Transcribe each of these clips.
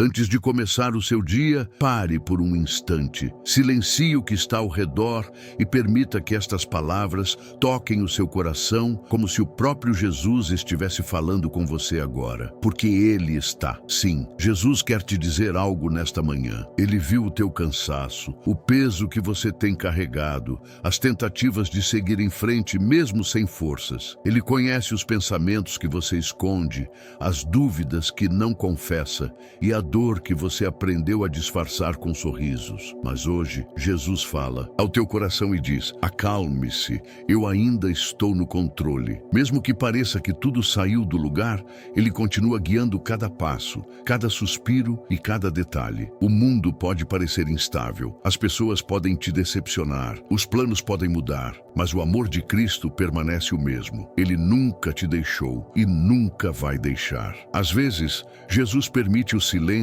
Antes de começar o seu dia, pare por um instante, silencie o que está ao redor e permita que estas palavras toquem o seu coração como se o próprio Jesus estivesse falando com você agora. Porque Ele está. Sim, Jesus quer te dizer algo nesta manhã. Ele viu o teu cansaço, o peso que você tem carregado, as tentativas de seguir em frente mesmo sem forças. Ele conhece os pensamentos que você esconde, as dúvidas que não confessa e a dor que você aprendeu a disfarçar com sorrisos. Mas hoje, Jesus fala ao teu coração e diz: acalme-se, eu ainda estou no controle. Mesmo que pareça que tudo saiu do lugar, Ele continua guiando cada passo, cada suspiro e cada detalhe. O mundo pode parecer instável, as pessoas podem te decepcionar, os planos podem mudar, mas o amor de Cristo permanece o mesmo. Ele nunca te deixou e nunca vai deixar. Às vezes, Jesus permite o silêncio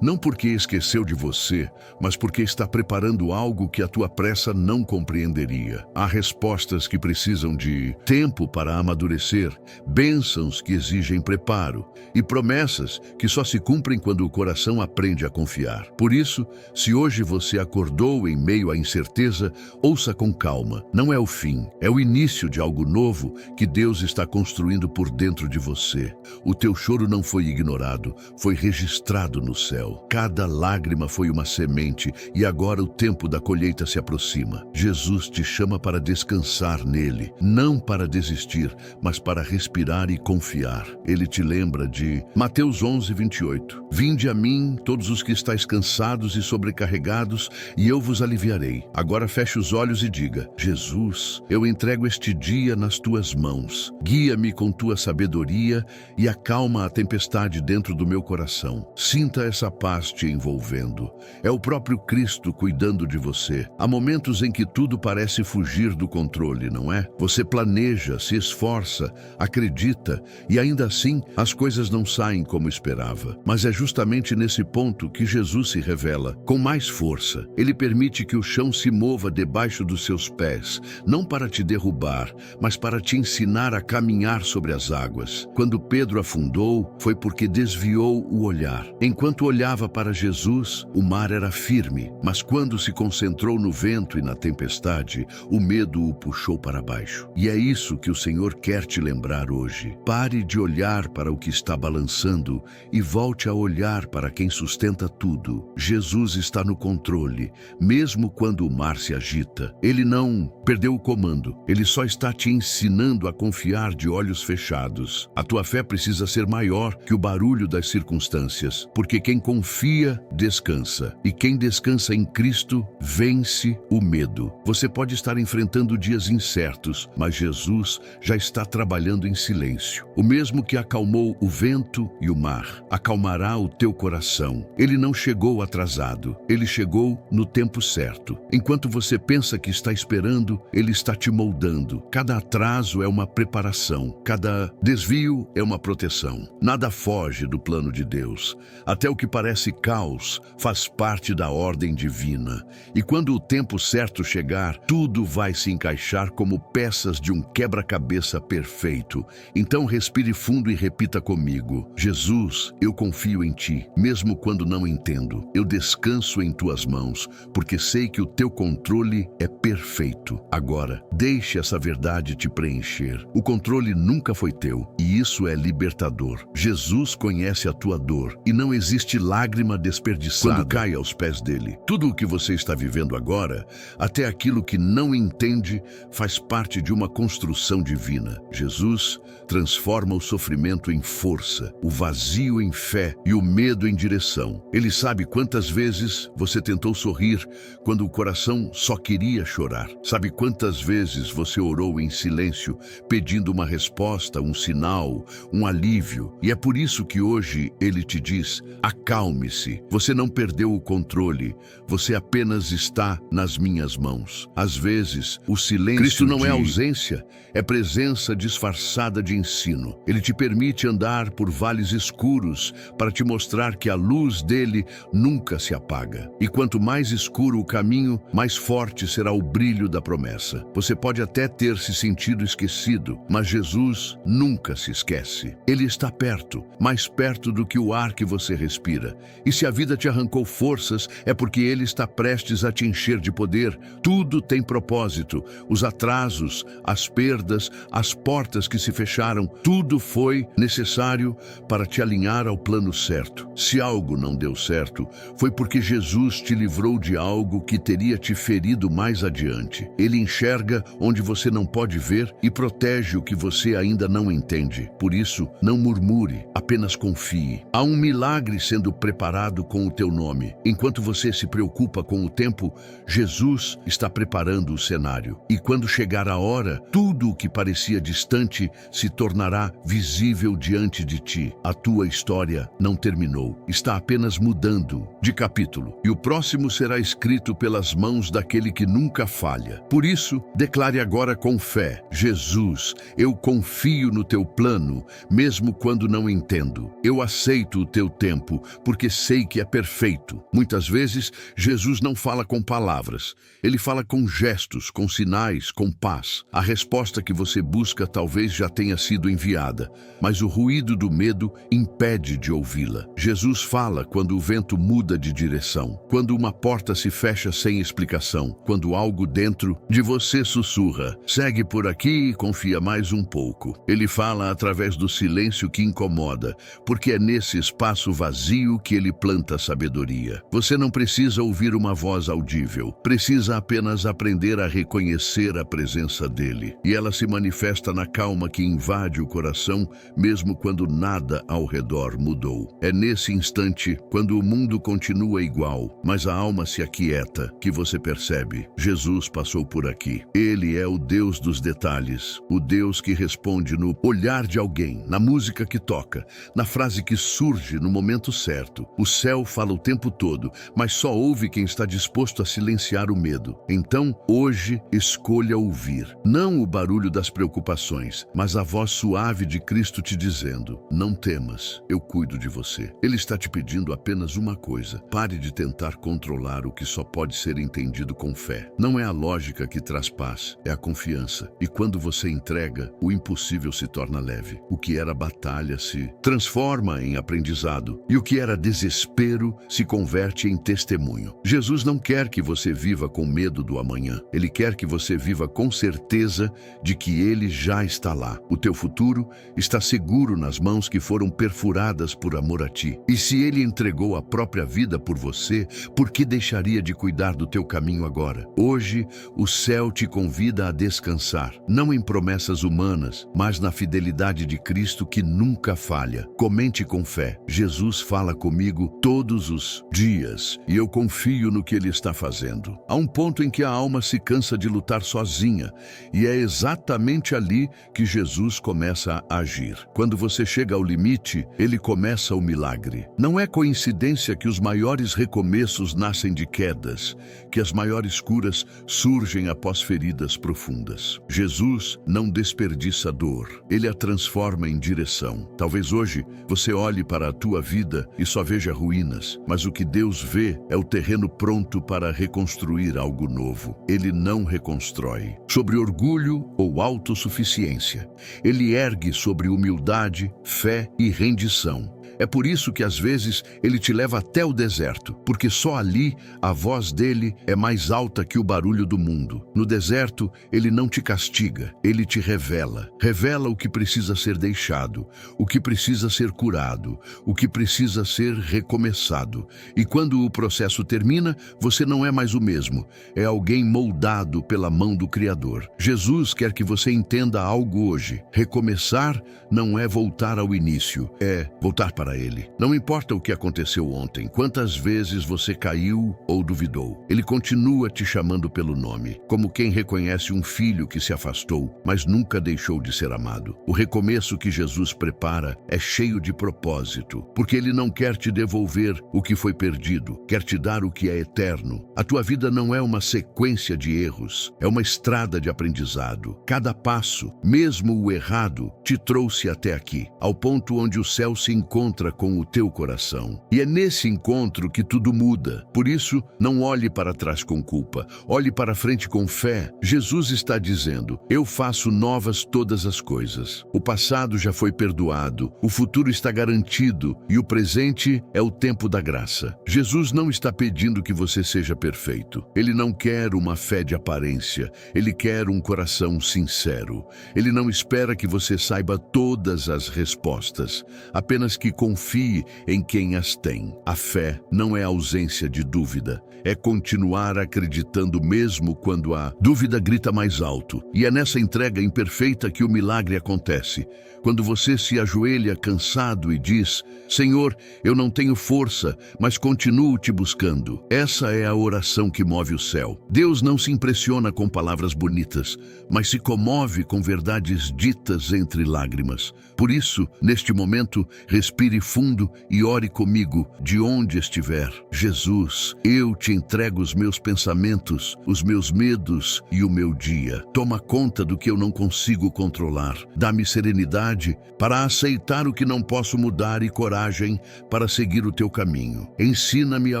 não porque esqueceu de você, mas porque está preparando algo que a tua pressa não compreenderia. Há respostas que precisam de tempo para amadurecer, bênçãos que exigem preparo e promessas que só se cumprem quando o coração aprende a confiar. Por isso, se hoje você acordou em meio à incerteza, ouça com calma. Não é o fim, é o início de algo novo que Deus está construindo por dentro de você. O teu choro não foi ignorado, foi registrado no céu. Cada lágrima foi uma semente e agora o tempo da colheita se aproxima. Jesus te chama para descansar nele, não para desistir, mas para respirar e confiar. Ele te lembra de Mateus 11:28. Vinde a mim, todos os que estáis cansados e sobrecarregados, e eu vos aliviarei. Agora feche os olhos e diga: Jesus, eu entrego este dia nas tuas mãos. Guia-me com tua sabedoria e acalma a tempestade dentro do meu coração. Sinta essa paz te envolvendo. É o próprio Cristo cuidando de você. Há momentos em que tudo parece fugir do controle, não é? Você planeja, se esforça, acredita e ainda assim as coisas não saem como esperava. Mas é justamente nesse ponto que Jesus se revela com mais força. Ele permite que o chão se mova debaixo dos seus pés, não para te derrubar, mas para te ensinar a caminhar sobre as águas. Quando Pedro afundou, foi porque desviou o olhar. Enquanto olhava para Jesus, o mar era firme, mas quando se concentrou no vento e na tempestade, o medo o puxou para baixo. E é isso que o Senhor quer te lembrar hoje. Pare de olhar para o que está balançando e volte a olhar para quem sustenta tudo. Jesus está no controle, mesmo quando o mar se agita. Ele não perdeu o comando, ele só está te ensinando a confiar de olhos fechados. A tua fé precisa ser maior que o barulho das circunstâncias, porque quem confia, descansa. E quem descansa em Cristo, vence o medo. Você pode estar enfrentando dias incertos, mas Jesus já está trabalhando em silêncio. O mesmo que acalmou o vento e o mar, acalmará o teu coração. Ele não chegou atrasado, ele chegou no tempo certo. Enquanto você pensa que está esperando, ele está te moldando. Cada atraso é uma preparação, cada desvio é uma proteção. Nada foge do plano de Deus. Até o que parece caos faz parte da ordem divina. E quando o tempo certo chegar, tudo vai se encaixar como peças de um quebra-cabeça perfeito. Então respire fundo e repita comigo: Jesus, eu confio em ti, mesmo quando não entendo. Eu descanso em tuas mãos, porque sei que o teu controle é perfeito. Agora, deixe essa verdade te preencher. O controle nunca foi teu, e isso é libertador. Jesus conhece a tua dor, e não existe lágrima desperdiçada quando cai aos pés dele. Tudo o que você está vivendo agora, até aquilo que não entende, faz parte de uma construção divina. Jesus transforma o sofrimento em força, o vazio em fé e o medo em direção. Ele sabe quantas vezes você tentou sorrir quando o coração só queria chorar. Sabe quantas vezes você orou em silêncio, pedindo uma resposta, um sinal, um alívio. E é por isso que hoje ele te diz: acalme-se. Você não perdeu o controle, você apenas está nas minhas mãos. Às vezes, o silêncio Cristo não é ausência, é presença disfarçada de ensino. Ele te permite andar por vales escuros para te mostrar que a luz dele nunca se apaga. E quanto mais escuro o caminho, mais forte será o brilho da promessa. Você pode até ter se sentido esquecido, mas Jesus nunca se esquece. Ele está perto, mais perto do que o ar que você respira. E se a vida te arrancou forças, é porque Ele está prestes a te encher de poder. Tudo tem propósito. Os atrasos, as perdas, as portas que se fecharam, tudo foi necessário para te alinhar ao plano certo. Se algo não deu certo, foi porque Jesus te livrou de algo que teria te ferido mais adiante. Ele enxerga onde você não pode ver e protege o que você ainda não entende. Por isso, não murmure, apenas confie. Há um milagre sendo preparado com o teu nome. Enquanto você se preocupa com o tempo, Jesus está preparando o cenário. E quando chegar a hora, tudo o que parecia distante se tornará visível diante de ti. A tua história não terminou, está apenas mudando de capítulo. E o próximo será escrito pelas mãos daquele que nunca falha. Por isso, declare agora com fé: Jesus, eu confio no teu plano, mesmo quando não entendo. Eu aceito o teu tempo, porque sei que é perfeito. Muitas vezes, Jesus não fala com palavras. Ele fala com gestos, com sinais, com paz. A resposta que você busca talvez já tenha sido enviada, mas o ruído do medo impede de ouvi-la. Jesus fala quando o vento muda de direção, quando uma porta se fecha sem explicação, quando algo dentro de você sussurra: segue por aqui e confia mais um pouco. Ele fala através do silêncio que incomoda, porque é nesse espaço vazio que ele planta sabedoria. Você não precisa ouvir uma voz audível, precisa apenas aprender a reconhecer a presença dele. E ela se manifesta na calma que invade o coração, mesmo quando nada ao redor mudou. É nesse instante, quando o mundo continua igual, mas a alma se aquieta, que você percebe: Jesus passou por aqui. Ele é o Deus dos detalhes, o Deus que responde no olhar de alguém, na música que toca, na frase que surge no momento certo. O céu fala o tempo todo, mas só ouve quem está disposto a silenciar o medo. Então, hoje, escolha ouvir, não o barulho das preocupações, mas a voz suave de Cristo te dizendo: não temas, eu cuido de você. Ele está te pedindo apenas uma coisa: pare de tentar controlar o que só pode ser entendido com fé. Não é a lógica que traz paz, é a confiança. E quando você entrega, o impossível se torna leve. O que era batalha se transforma em aprendizado, e o que era desespero se converte em testemunho. Jesus não quer que você viva com medo do amanhã. Ele quer que você viva com certeza de que Ele já está lá. O teu futuro está seguro nas mãos que foram perfuradas por amor a ti. E se Ele entregou a própria vida por você, por que deixaria de cuidar do teu caminho agora? Hoje, o céu te convida a descansar, não em promessas humanas, mas na fidelidade de Cristo que nunca falha. Comente com fé: Jesus fala comigo todos os dias e eu confio no que Ele está fazendo. Há um ponto em que a alma se cansa de lutar sozinha, e é exatamente ali que Jesus começa a agir. Quando você chega ao limite, Ele começa o milagre. Não é coincidência que os maiores recomeços nascem de quedas, que as maiores curas surgem após feridas profundas. Jesus não desperdiça dor, Ele a transforma em direção. Talvez hoje você olhe para a tua vida e só veja ruínas, mas o que Deus vê é o terreno pronto para reconstruir algo novo. Ele não reconstrói sobre orgulho ou autossuficiência. Ele ergue sobre humildade, fé e rendição. É por isso que às vezes Ele te leva até o deserto, porque só ali a voz dele é mais alta que o barulho do mundo. No deserto, Ele não te castiga, Ele te revela. Revela o que precisa ser deixado, o que precisa ser curado, o que precisa ser recomeçado. E quando o processo termina, você não é mais o mesmo, é alguém moldado pela mão do Criador. Jesus quer que você entenda algo hoje: recomeçar não é voltar ao início, é voltar para Ele. Não importa o que aconteceu ontem, quantas vezes você caiu ou duvidou, Ele continua te chamando pelo nome, como quem reconhece um filho que se afastou, mas nunca deixou de ser amado. O recomeço que Jesus prepara é cheio de propósito, porque Ele não quer te devolver o que foi perdido, quer te dar o que é eterno. A tua vida não é uma sequência de erros, é uma estrada de aprendizado. Cada passo, mesmo o errado, te trouxe até aqui, ao ponto onde o céu se encontra encontra com o teu coração. E é nesse encontro que tudo muda. Por isso, não olhe para trás com culpa. Olhe para frente com fé. Jesus está dizendo: eu faço novas todas as coisas. O passado já foi perdoado, o futuro está garantido e o presente é o tempo da graça. Jesus não está pedindo que você seja perfeito. Ele não quer uma fé de aparência. Ele quer um coração sincero. Ele não espera que você saiba todas as respostas, apenas que confie em quem as tem. A fé não é ausência de dúvida, é continuar acreditando mesmo quando a dúvida grita mais alto. E é nessa entrega imperfeita que o milagre acontece. Quando você se ajoelha cansado e diz: Senhor, eu não tenho força, mas continuo te buscando. Essa é a oração que move o céu. Deus não se impressiona com palavras bonitas, mas se comove com verdades ditas entre lágrimas. Por isso, neste momento, respire fundo e ore comigo de onde estiver. Jesus, eu te entrego os meus pensamentos, os meus medos e o meu dia. Toma conta do que eu não consigo controlar. Dá-me serenidade para aceitar o que não posso mudar e coragem para seguir o teu caminho. Ensina-me a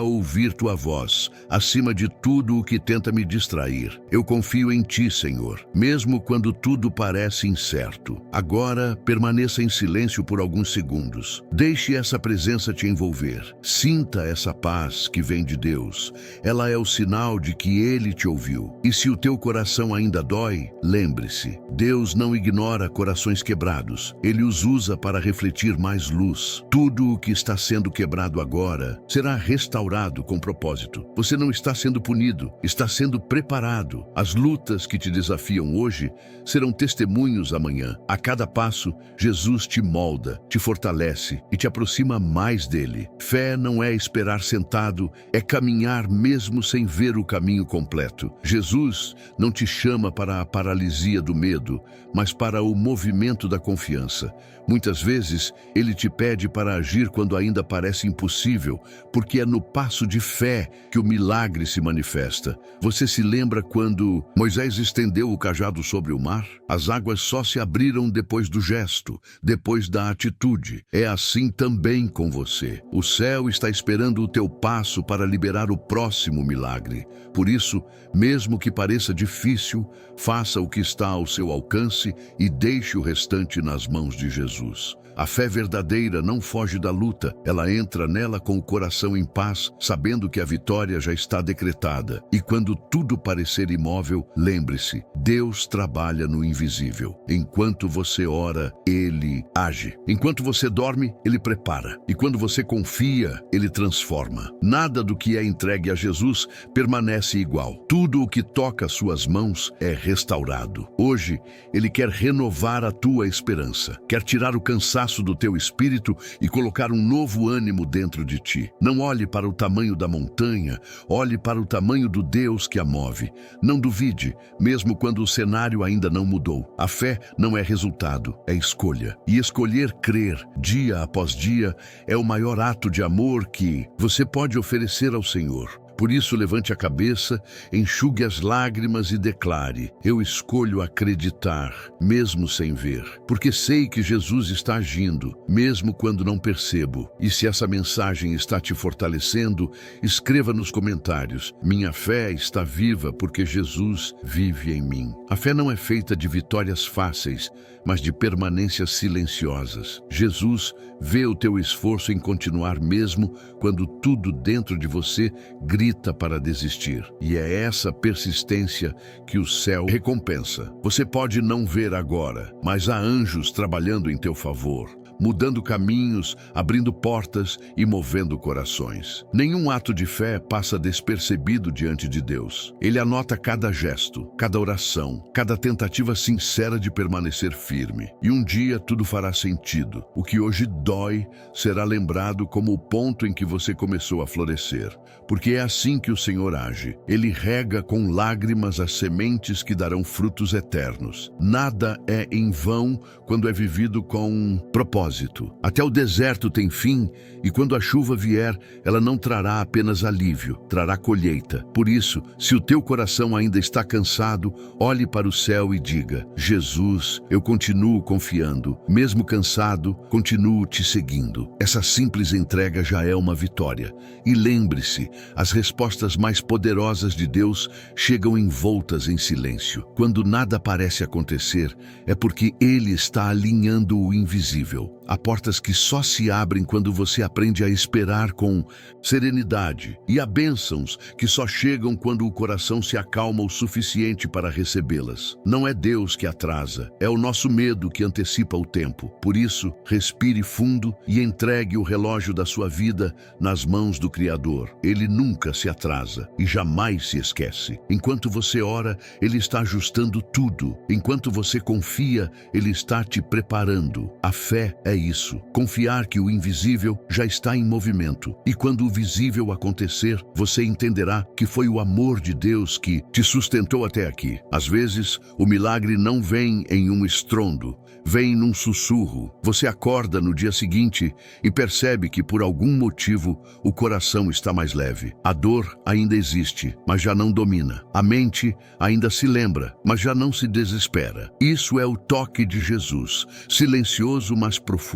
ouvir tua voz, acima de tudo o que tenta me distrair. Eu confio em ti, Senhor, mesmo quando tudo parece incerto. Agora, permaneça em silêncio por alguns segundos. Deixe essa presença te envolver. Sinta essa paz que vem de Deus. Ela é o sinal de que Ele te ouviu. E se o teu coração ainda dói, lembre-se, Deus não ignora corações quebrados. Ele os usa para refletir mais luz. Tudo o que está sendo quebrado agora será restaurado com propósito. Você não está sendo punido, está sendo preparado. As lutas que te desafiam hoje serão testemunhos amanhã. A cada passo, Jesus te molda, te fortalece e te aproxima mais dele. Fé não é esperar sentado, é caminhar mesmo sem ver o caminho completo. Jesus não te chama para a paralisia do medo, mas para o movimento da confiança. Muitas vezes, ele te pede para agir quando ainda parece impossível, porque é no passo de fé que o milagre se manifesta. Você se lembra quando Moisés estendeu o cajado sobre o mar? As águas só se abriram depois do gesto, depois da atitude. É assim também com você. O céu está esperando o teu passo para liberar o próximo milagre. Por isso, mesmo que pareça difícil, faça o que está ao seu alcance e deixe o restante nas mãos de Jesus. A fé verdadeira não foge da luta, ela entra nela com o coração em paz, sabendo que a vitória já está decretada. E quando tudo parecer imóvel, lembre-se, Deus trabalha no invisível. Enquanto você ora, Ele age. Enquanto você dorme, Ele prepara. E quando você confia, Ele transforma. Nada do que é entregue a Jesus permanece igual. Tudo o que toca suas mãos é restaurado. Hoje, Ele quer renovar a tua esperança, quer tirar o cansaço do teu espírito e colocar um novo ânimo dentro de ti. Não olhe para o tamanho da montanha, olhe para o tamanho do Deus que a move. Não duvide, mesmo quando o cenário ainda não mudou. A fé não é resultado, é escolha. E escolher crer, dia após dia, é o maior ato de amor que você pode oferecer ao Senhor. Por isso, levante a cabeça, enxugue as lágrimas e declare: eu escolho acreditar, mesmo sem ver, porque sei que Jesus está agindo, mesmo quando não percebo. E se essa mensagem está te fortalecendo, escreva nos comentários: minha fé está viva porque Jesus vive em mim. A fé não é feita de vitórias fáceis, mas de permanências silenciosas. Jesus vê o teu esforço em continuar mesmo quando tudo dentro de você grita para desistir. E é essa persistência que o céu recompensa. Você pode não ver agora, mas há anjos trabalhando em teu favor, mudando caminhos, abrindo portas e movendo corações. Nenhum ato de fé passa despercebido diante de Deus. Ele anota cada gesto, cada oração, cada tentativa sincera de permanecer firme. E um dia tudo fará sentido. O que hoje dói será lembrado como o ponto em que você começou a florescer. Porque é assim que o Senhor age. Ele rega com lágrimas as sementes que darão frutos eternos. Nada é em vão quando é vivido com propósito. propósito. Até o deserto tem fim, e quando a chuva vier, ela não trará apenas alívio, trará colheita. Por isso, se o teu coração ainda está cansado, olhe para o céu e diga: Jesus, eu continuo confiando. Mesmo cansado, continuo te seguindo. Essa simples entrega já é uma vitória. E lembre-se, as respostas mais poderosas de Deus chegam envoltas em silêncio. Quando nada parece acontecer, é porque Ele está alinhando o invisível. Há portas que só se abrem quando você aprende a esperar com serenidade. E há bênçãos que só chegam quando o coração se acalma o suficiente para recebê-las. Não é Deus que atrasa, é o nosso medo que antecipa o tempo. Por isso, respire fundo e entregue o relógio da sua vida nas mãos do Criador. Ele nunca se atrasa e jamais se esquece. Enquanto você ora, Ele está ajustando tudo. Enquanto você confia, Ele está te preparando. A fé é isso, confiar que o invisível já está em movimento. E quando o visível acontecer, você entenderá que foi o amor de Deus que te sustentou até aqui. Às vezes, o milagre não vem em um estrondo, vem num sussurro. Você acorda no dia seguinte e percebe que por algum motivo o coração está mais leve. A dor ainda existe, mas já não domina. A mente ainda se lembra, mas já não se desespera. Isso é o toque de Jesus, silencioso, mas profundo.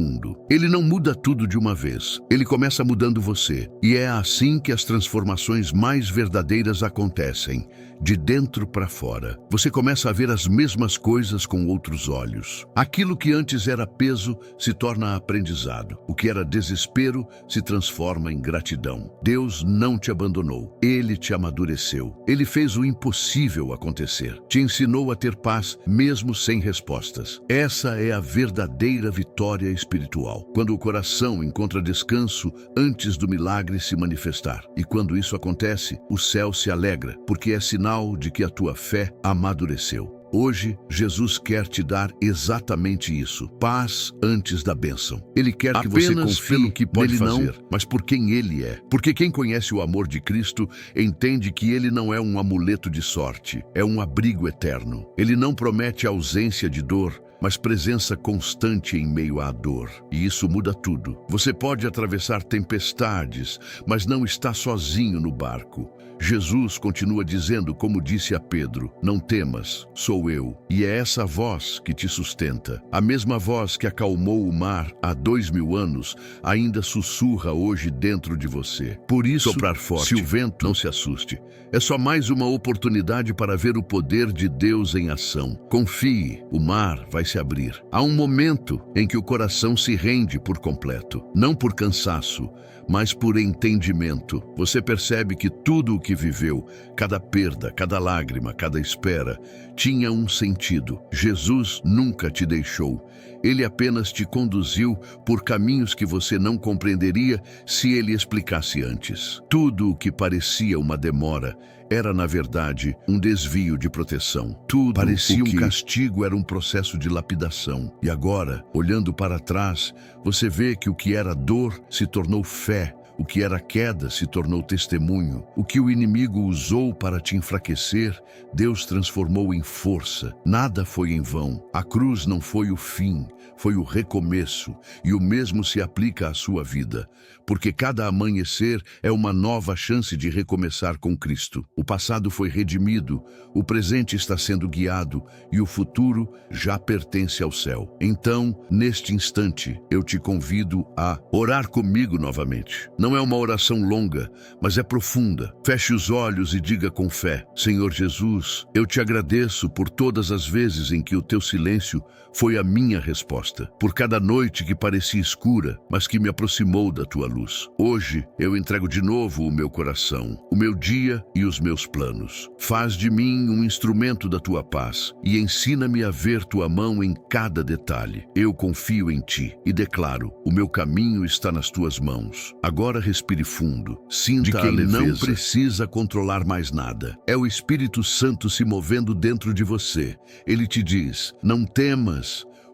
Ele não muda tudo de uma vez. Ele começa mudando você. E é assim que as transformações mais verdadeiras acontecem, de dentro para fora. Você começa a ver as mesmas coisas com outros olhos. Aquilo que antes era peso se torna aprendizado. O que era desespero se transforma em gratidão. Deus não te abandonou. Ele te amadureceu. Ele fez o impossível acontecer. Te ensinou a ter paz mesmo sem respostas. Essa é a verdadeira vitória espiritual. Quando o coração encontra descanso antes do milagre se manifestar. E quando isso acontece, o céu se alegra, porque é sinal de que a tua fé amadureceu. Hoje, Jesus quer te dar exatamente isso. Paz antes da bênção. Ele quer que você confie pelo que pode fazer, mas por quem Ele é. Porque quem conhece o amor de Cristo entende que Ele não é um amuleto de sorte, é um abrigo eterno. Ele não promete ausência de dor, mas presença constante em meio à dor. E isso muda tudo. Você pode atravessar tempestades, mas não está sozinho no barco. Jesus continua dizendo, como disse a Pedro: não temas, sou eu. E é essa voz que te sustenta. A mesma voz que acalmou o mar há 2000 anos ainda sussurra hoje dentro de você. Por isso, soprar forte, se o vento, não se assuste. É só mais uma oportunidade para ver o poder de Deus em ação. Confie, o mar vai se abrir. Há um momento em que o coração se rende por completo. Não por cansaço, mas por entendimento. Você percebe que tudo o que viveu, cada perda, cada lágrima, cada espera, tinha um sentido. Jesus nunca te deixou. Ele apenas te conduziu por caminhos que você não compreenderia se ele explicasse antes. Tudo o que parecia uma demora era, na verdade, um desvio de proteção. Tudo parecia um castigo, era um processo de lapidação. E agora, olhando para trás, você vê que o que era dor se tornou fé. O que era queda se tornou testemunho. O que o inimigo usou para te enfraquecer, Deus transformou em força. Nada foi em vão. A cruz não foi o fim, foi o recomeço. E o mesmo se aplica à sua vida. Porque cada amanhecer é uma nova chance de recomeçar com Cristo. O passado foi redimido, o presente está sendo guiado e o futuro já pertence ao céu. Então, neste instante, eu te convido a orar comigo novamente. Não é uma oração longa, mas é profunda. Feche os olhos e diga com fé: Senhor Jesus, eu te agradeço por todas as vezes em que o teu silêncio foi a minha resposta. Por cada noite que parecia escura, mas que me aproximou da tua luz. Hoje, eu entrego de novo o meu coração, o meu dia e os meus planos. Faz de mim um instrumento da tua paz e ensina-me a ver tua mão em cada detalhe. Eu confio em ti e declaro: o meu caminho está nas tuas mãos. Agora respire fundo. Sinta a leveza. Não precisa controlar mais nada. É o Espírito Santo se movendo dentro de você. Ele te diz: não temas.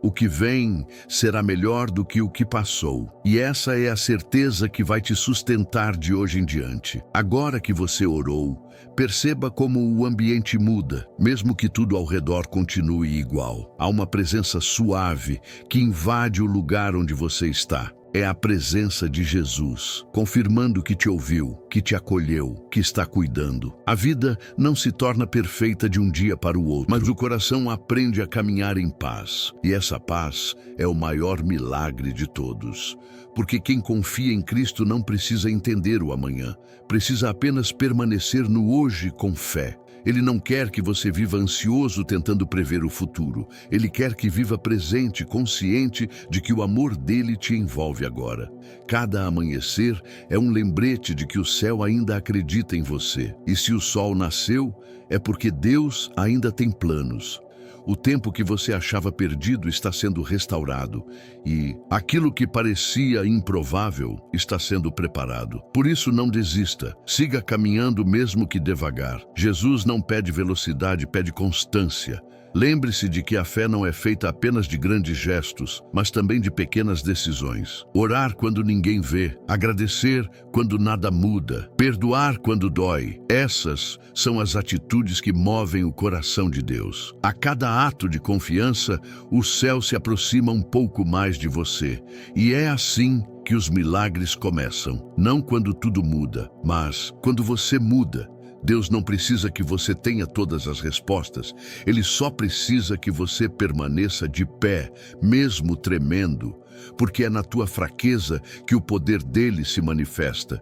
O que vem será melhor do que o que passou. E essa é a certeza que vai te sustentar de hoje em diante. Agora que você orou, perceba como o ambiente muda, mesmo que tudo ao redor continue igual. Há uma presença suave que invade o lugar onde você está. É a presença de Jesus, confirmando que te ouviu, que te acolheu, que está cuidando. A vida não se torna perfeita de um dia para o outro, mas o coração aprende a caminhar em paz. E essa paz é o maior milagre de todos. Porque quem confia em Cristo não precisa entender o amanhã, precisa apenas permanecer no hoje com fé. Ele não quer que você viva ansioso tentando prever o futuro. Ele quer que viva presente, consciente de que o amor dele te envolve agora. Cada amanhecer é um lembrete de que o céu ainda acredita em você. E se o sol nasceu, é porque Deus ainda tem planos. O tempo que você achava perdido está sendo restaurado e aquilo que parecia improvável está sendo preparado. Por isso, não desista. Siga caminhando mesmo que devagar. Jesus não pede velocidade, pede constância. Lembre-se de que a fé não é feita apenas de grandes gestos, mas também de pequenas decisões. Orar quando ninguém vê, agradecer quando nada muda, perdoar quando dói. Essas são as atitudes que movem o coração de Deus. A cada ato de confiança, o céu se aproxima um pouco mais de você. E é assim que os milagres começam. Não quando tudo muda, mas quando você muda. Deus não precisa que você tenha todas as respostas. Ele só precisa que você permaneça de pé, mesmo tremendo, porque é na tua fraqueza que o poder dele se manifesta.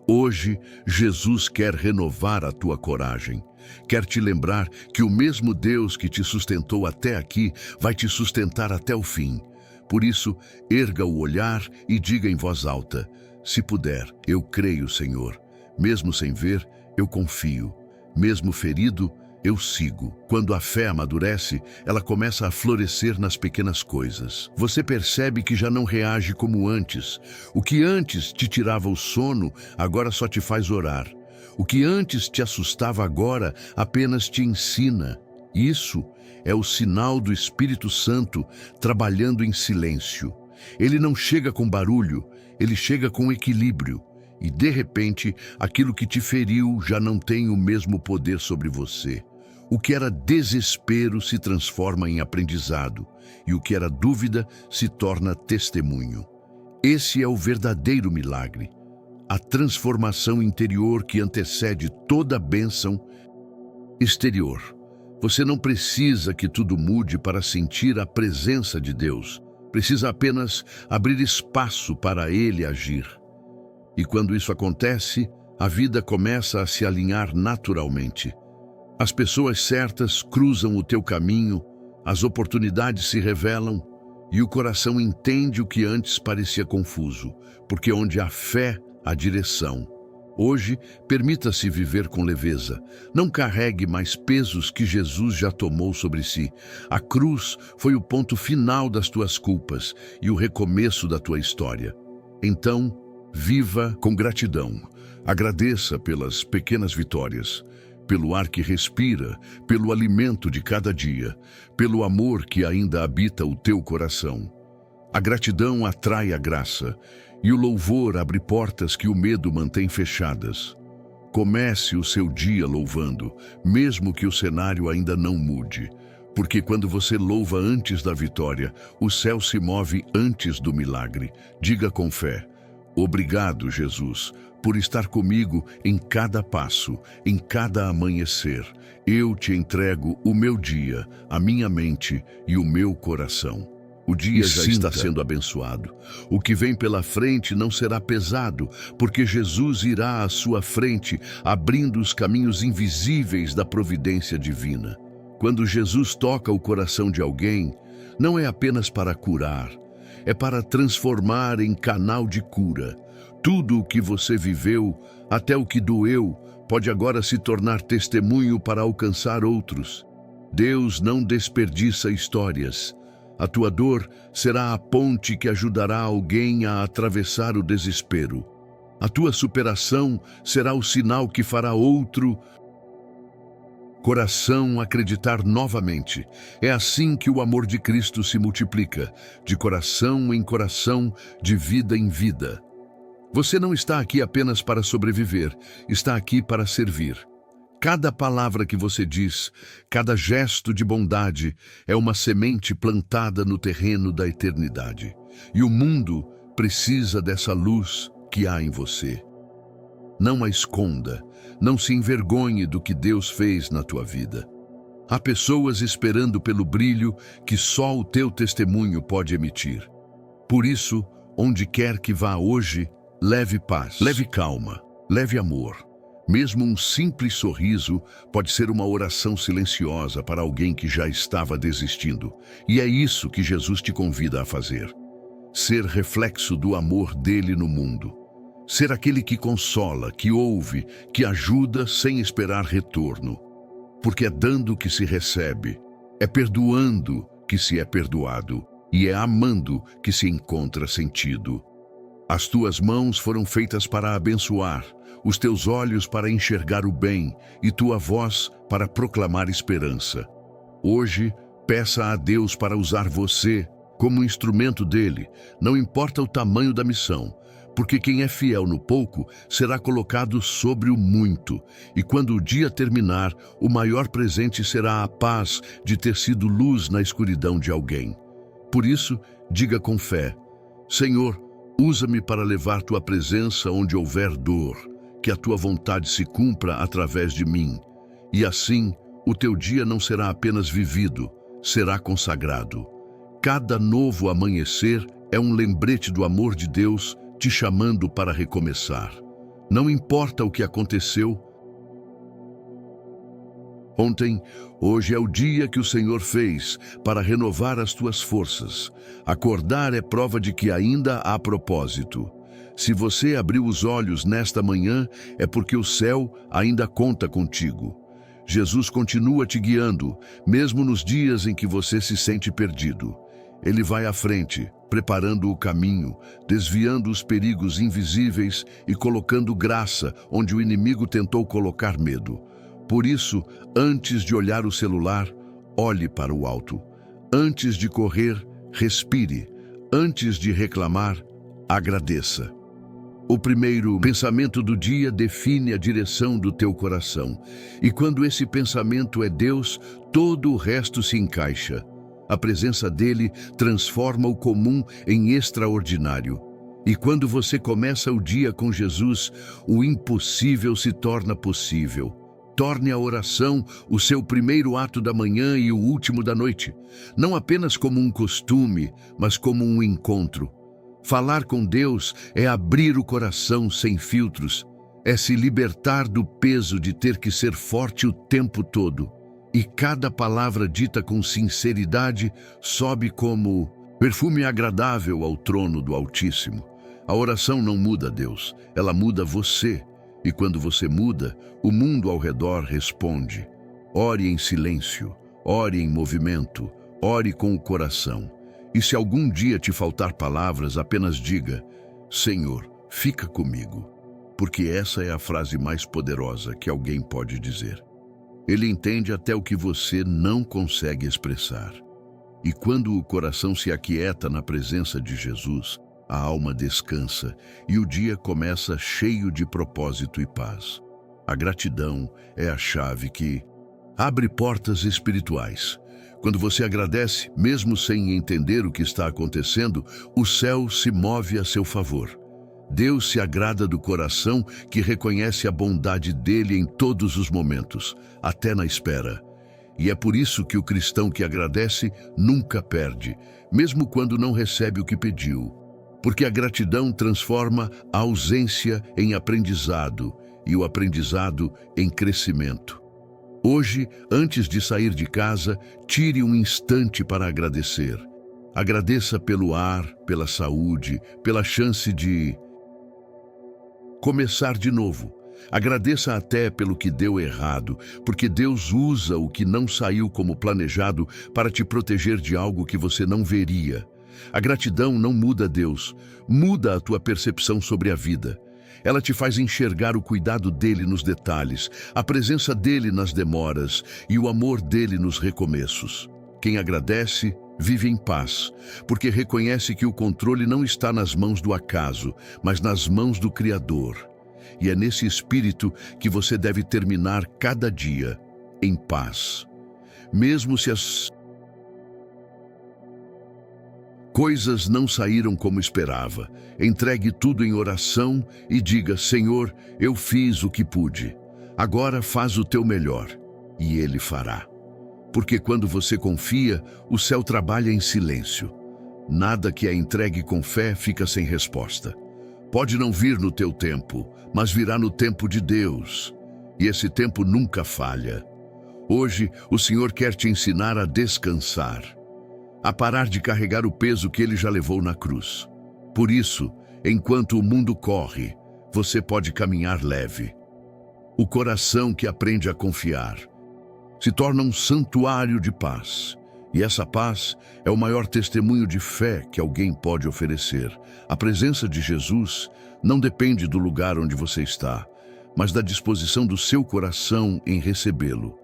Hoje, Jesus quer renovar a tua coragem. Quer te lembrar que o mesmo Deus que te sustentou até aqui vai te sustentar até o fim. Por isso, erga o olhar e diga em voz alta: se puder, eu creio, Senhor. Mesmo sem ver, eu confio. Mesmo ferido, eu sigo. Quando a fé amadurece, ela começa a florescer nas pequenas coisas. Você percebe que já não reage como antes. O que antes te tirava o sono, agora só te faz orar. O que antes te assustava, agora apenas te ensina. Isso é o sinal do Espírito Santo trabalhando em silêncio. Ele não chega com barulho, ele chega com equilíbrio. E, de repente, aquilo que te feriu já não tem o mesmo poder sobre você. O que era desespero se transforma em aprendizado, e o que era dúvida se torna testemunho. Esse é o verdadeiro milagre, a transformação interior que antecede toda a bênção exterior. Você não precisa que tudo mude para sentir a presença de Deus. Precisa apenas abrir espaço para Ele agir. E quando isso acontece, a vida começa a se alinhar naturalmente. As pessoas certas cruzam o teu caminho, as oportunidades se revelam e o coração entende o que antes parecia confuso, porque onde há fé, há direção. Hoje, permita-se viver com leveza. Não carregue mais pesos que Jesus já tomou sobre si. A cruz foi o ponto final das tuas culpas e o recomeço da tua história. Então, viva com gratidão. Agradeça pelas pequenas vitórias, pelo ar que respira, pelo alimento de cada dia, pelo amor que ainda habita o teu coração. A gratidão atrai a graça e o louvor abre portas que o medo mantém fechadas. Comece o seu dia louvando, mesmo que o cenário ainda não mude. Porque quando você louva antes da vitória, o céu se move antes do milagre. Diga com fé: obrigado, Jesus, por estar comigo em cada passo, em cada amanhecer. Eu te entrego o meu dia, a minha mente e o meu coração. O dia já está sendo abençoado. O que vem pela frente não será pesado, porque Jesus irá à sua frente, abrindo os caminhos invisíveis da providência divina. Quando Jesus toca o coração de alguém, não é apenas para curar, é para transformar em canal de cura. Tudo o que você viveu, até o que doeu, pode agora se tornar testemunho para alcançar outros. Deus não desperdiça histórias. A tua dor será a ponte que ajudará alguém a atravessar o desespero. A tua superação será o sinal que fará outro Coração acreditar novamente. É assim que o amor de Cristo se multiplica, de coração em coração, de vida em vida. Você não está aqui apenas para sobreviver, está aqui para servir. Cada palavra que você diz, cada gesto de bondade é uma semente plantada no terreno da eternidade. E o mundo precisa dessa luz que há em você. Não a esconda, não se envergonhe do que Deus fez na tua vida. Há pessoas esperando pelo brilho que só o teu testemunho pode emitir. Por isso, onde quer que vá hoje, leve paz, leve calma, leve amor. Mesmo um simples sorriso pode ser uma oração silenciosa para alguém que já estava desistindo. E é isso que Jesus te convida a fazer. Ser reflexo do amor dele no mundo. Ser aquele que consola, que ouve, que ajuda sem esperar retorno. Porque é dando que se recebe, é perdoando que se é perdoado e é amando que se encontra sentido. As tuas mãos foram feitas para abençoar, os teus olhos para enxergar o bem e tua voz para proclamar esperança. Hoje, peça a Deus para usar você como instrumento dele, não importa o tamanho da missão, porque quem é fiel no pouco será colocado sobre o muito, e quando o dia terminar, o maior presente será a paz de ter sido luz na escuridão de alguém. Por isso, diga com fé: Senhor, usa-me para levar tua presença onde houver dor, que a tua vontade se cumpra através de mim. E assim, o teu dia não será apenas vivido, será consagrado. Cada novo amanhecer é um lembrete do amor de Deus te chamando para recomeçar. Não importa o que aconteceu ontem, hoje é o dia que o Senhor fez para renovar as tuas forças. Acordar é prova de que ainda há propósito. Se você abriu os olhos nesta manhã, é porque o céu ainda conta contigo. Jesus continua te guiando, mesmo nos dias em que você se sente perdido. Ele vai à frente, preparando o caminho, desviando os perigos invisíveis e colocando graça onde o inimigo tentou colocar medo. Por isso, antes de olhar o celular, olhe para o alto. Antes de correr, respire. Antes de reclamar, agradeça. O primeiro pensamento do dia define a direção do teu coração. E quando esse pensamento é Deus, todo o resto se encaixa. A presença dele transforma o comum em extraordinário. E quando você começa o dia com Jesus, o impossível se torna possível. Torne a oração o seu primeiro ato da manhã e o último da noite, não apenas como um costume, mas como um encontro. Falar com Deus é abrir o coração sem filtros, é se libertar do peso de ter que ser forte o tempo todo. E cada palavra dita com sinceridade sobe como perfume agradável ao trono do Altíssimo. A oração não muda Deus, ela muda você. E quando você muda, o mundo ao redor responde. Ore em silêncio, ore em movimento, ore com o coração. E se algum dia te faltar palavras, apenas diga: Senhor, fica comigo. Porque essa é a frase mais poderosa que alguém pode dizer. Ele entende até o que você não consegue expressar. E quando o coração se aquieta na presença de Jesus, a alma descansa e o dia começa cheio de propósito e paz. A gratidão é a chave que abre portas espirituais. Quando você agradece, mesmo sem entender o que está acontecendo, o céu se move a seu favor. Deus se agrada do coração que reconhece a bondade dele em todos os momentos, até na espera. E é por isso que o cristão que agradece nunca perde, mesmo quando não recebe o que pediu. Porque a gratidão transforma a ausência em aprendizado e o aprendizado em crescimento. Hoje, antes de sair de casa, tire um instante para agradecer. Agradeça pelo ar, pela saúde, pela chance de começar de novo. Agradeça até pelo que deu errado, porque Deus usa o que não saiu como planejado para te proteger de algo que você não veria. A gratidão não muda Deus, muda a tua percepção sobre a vida. Ela te faz enxergar o cuidado dele nos detalhes, a presença dele nas demoras e o amor dele nos recomeços. Quem agradece, vive em paz, porque reconhece que o controle não está nas mãos do acaso, mas nas mãos do Criador. E é nesse espírito que você deve terminar cada dia, em paz. Mesmo se as coisas não saíram como esperava, entregue tudo em oração e diga: Senhor, eu fiz o que pude. Agora faz o teu melhor, e Ele fará. Porque quando você confia, o céu trabalha em silêncio. Nada que é entregue com fé fica sem resposta. Pode não vir no teu tempo, mas virá no tempo de Deus. E esse tempo nunca falha. Hoje, o Senhor quer te ensinar a descansar, a parar de carregar o peso que Ele já levou na cruz. Por isso, enquanto o mundo corre, você pode caminhar leve. O coração que aprende a confiar se torna um santuário de paz. E essa paz é o maior testemunho de fé que alguém pode oferecer. A presença de Jesus não depende do lugar onde você está, mas da disposição do seu coração em recebê-lo.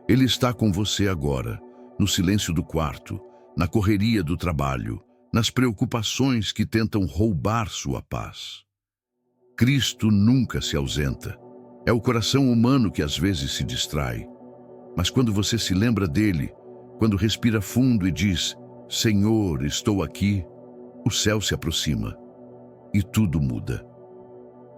Ele está com você agora, no silêncio do quarto, na correria do trabalho, nas preocupações que tentam roubar sua paz. Cristo nunca se ausenta. É o coração humano que às vezes se distrai. Mas quando você se lembra dele, quando respira fundo e diz: Senhor, estou aqui, o céu se aproxima e tudo muda.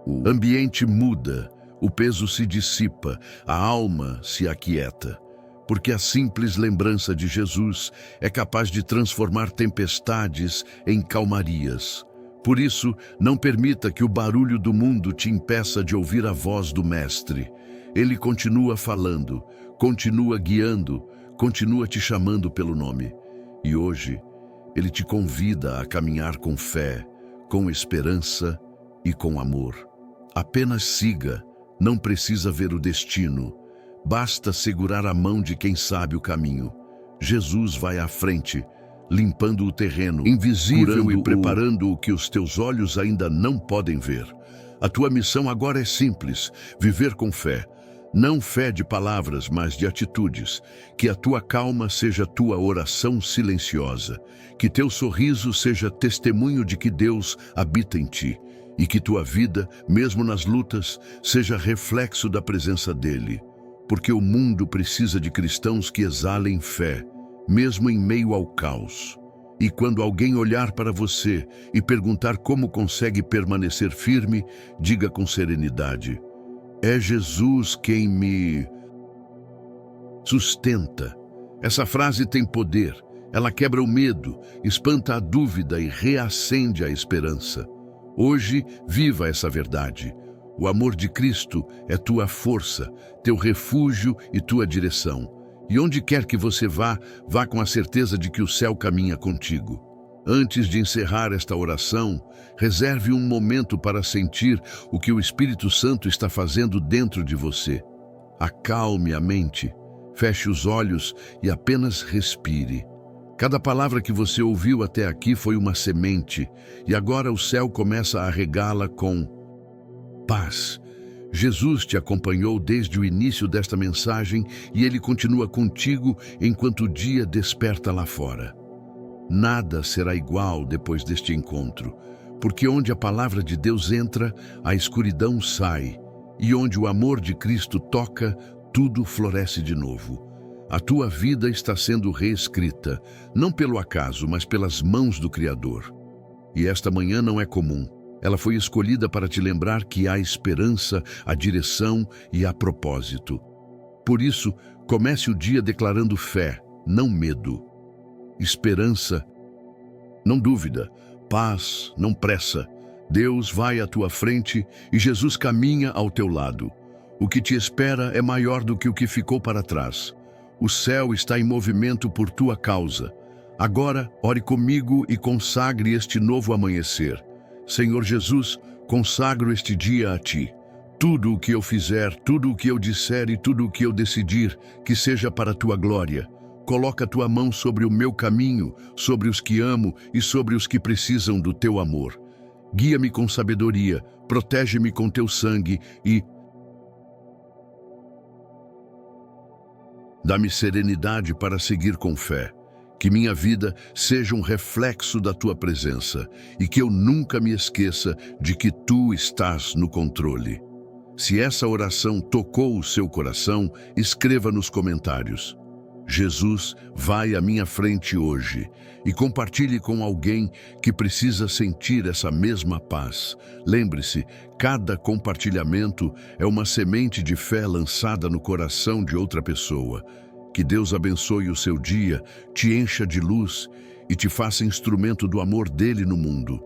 O ambiente muda, o peso se dissipa, a alma se aquieta, porque a simples lembrança de Jesus é capaz de transformar tempestades em calmarias. Por isso, não permita que o barulho do mundo te impeça de ouvir a voz do Mestre. Ele continua falando, continua guiando, continua te chamando pelo nome. E hoje, Ele te convida a caminhar com fé, com esperança e com amor. Apenas siga, não precisa ver o destino. Basta segurar a mão de quem sabe o caminho. Jesus vai à frente, limpando o terreno, invisível e preparando o que os teus olhos ainda não podem ver. A tua missão agora é simples: viver com fé. Não fé de palavras, mas de atitudes. Que a tua calma seja tua oração silenciosa. Que teu sorriso seja testemunho de que Deus habita em ti. E que tua vida, mesmo nas lutas, seja reflexo da presença dele. Porque o mundo precisa de cristãos que exalem fé, mesmo em meio ao caos. E quando alguém olhar para você e perguntar como consegue permanecer firme, diga com serenidade: é Jesus quem me sustenta. Essa frase tem poder. Ela quebra o medo, espanta a dúvida e reacende a esperança. Hoje, viva essa verdade. O amor de Cristo é tua força, teu refúgio e tua direção. E onde quer que você vá, vá com a certeza de que o céu caminha contigo. Antes de encerrar esta oração, reserve um momento para sentir o que o Espírito Santo está fazendo dentro de você. Acalme a mente, feche os olhos e apenas respire. Cada palavra que você ouviu até aqui foi uma semente, e agora o céu começa a regá-la com paz. Jesus te acompanhou desde o início desta mensagem e Ele continua contigo enquanto o dia desperta lá fora. Nada será igual depois deste encontro, porque onde a palavra de Deus entra, a escuridão sai, e onde o amor de Cristo toca, tudo floresce de novo. A tua vida está sendo reescrita, não pelo acaso, mas pelas mãos do Criador. E esta manhã não é comum. Ela foi escolhida para te lembrar que há esperança, há direção e há propósito. Por isso, comece o dia declarando fé, não medo. Esperança, não dúvida. Paz, não pressa. Deus vai à tua frente e Jesus caminha ao teu lado. O que te espera é maior do que o que ficou para trás. O céu está em movimento por tua causa. Agora, ore comigo e consagre este novo amanhecer. Senhor Jesus, consagro este dia a Ti. Tudo o que eu fizer, tudo o que eu disser e tudo o que eu decidir, que seja para a Tua glória. Coloca a Tua mão sobre o meu caminho, sobre os que amo e sobre os que precisam do Teu amor. Guia-me com sabedoria, protege-me com teu sangue e dá-me serenidade para seguir com fé. Que minha vida seja um reflexo da tua presença e que eu nunca me esqueça de que tu estás no controle. Se essa oração tocou o seu coração, escreva nos comentários. Jesus, vai à minha frente hoje e compartilhe com alguém que precisa sentir essa mesma paz. Lembre-se, cada compartilhamento é uma semente de fé lançada no coração de outra pessoa. Que Deus abençoe o seu dia, te encha de luz e te faça instrumento do amor dele no mundo.